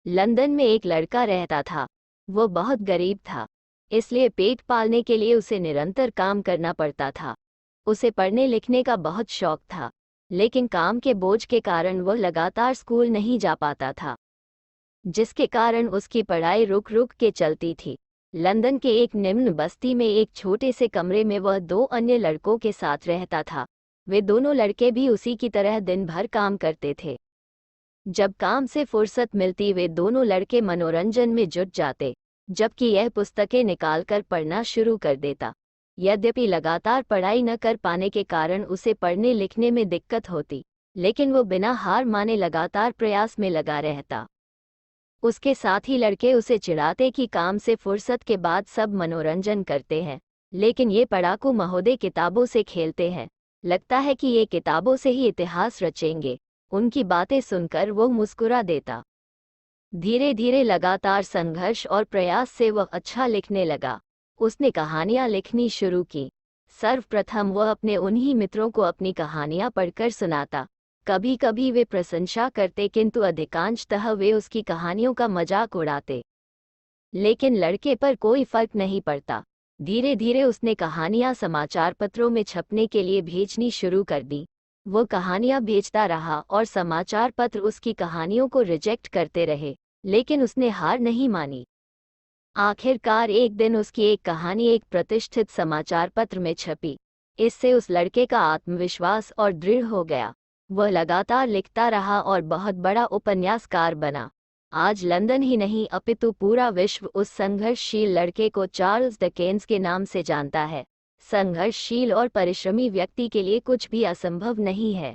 London में एक लड़का रहता था। वो बहुत गरीब था, इसलिए पेट पालने के लिए उसे निरंतर काम करना पड़ता था। उसे पढ़ने लिखने का बहुत शौक था, लेकिन काम के बोझ के कारण वो लगातार स्कूल नहीं जा पाता था, जिसके कारण उसकी पढ़ाई रुक रुक के चलती थी। लंदन के एक निम्न बस्ती में एक छोटे से कमरे में वह दो अन्य लड़कों के साथ रहता था। वे दोनों लड़के भी उसी की तरह दिन भर काम करते थे। जब काम से फुर्सत मिलती वे दोनों लड़के मनोरंजन में जुट जाते, जबकि यह पुस्तकें निकालकर पढ़ना शुरू कर देता। यद्यपि लगातार पढ़ाई न कर पाने के कारण उसे पढ़ने लिखने में दिक्कत होती, लेकिन वो बिना हार माने लगातार प्रयास में लगा रहता। उसके साथ ही लड़के उसे चिढ़ाते कि काम से फुर्सत के बाद सब मनोरंजन करते हैं, लेकिन ये पढ़ाकू महोदय किताबों से खेलते हैं। लगता है कि ये किताबों से ही इतिहास रचेंगे। उनकी बातें सुनकर वो मुस्कुरा देता। धीरे धीरे लगातार संघर्ष और प्रयास से वह अच्छा लिखने लगा। उसने कहानियां लिखनी शुरू की। सर्वप्रथम वह अपने उन्हीं मित्रों को अपनी कहानियां पढ़कर सुनाता। कभी कभी वे प्रशंसा करते, किंतु अधिकांशतः वे उसकी कहानियों का मजाक उड़ाते। लेकिन लड़के पर कोई फर्क नहीं पड़ता। धीरे धीरे उसने कहानियां समाचार पत्रों में छपने के लिए भेजनी शुरू कर दी। वो कहानियां भेजता रहा और समाचार पत्र उसकी कहानियों को रिजेक्ट करते रहे, लेकिन उसने हार नहीं मानी। आखिरकार एक दिन उसकी एक कहानी एक प्रतिष्ठित समाचार पत्र में छपी। इससे उस लड़के का आत्मविश्वास और दृढ़ हो गया। वह लगातार लिखता रहा और बहुत बड़ा उपन्यासकार बना। आज लंदन ही नहीं अपितु पूरा विश्व उस संघर्षशील लड़के को चार्ल्स डिकेंस के नाम से जानता है। संघर्षशील और परिश्रमी व्यक्ति के लिए कुछ भी असंभव नहीं है।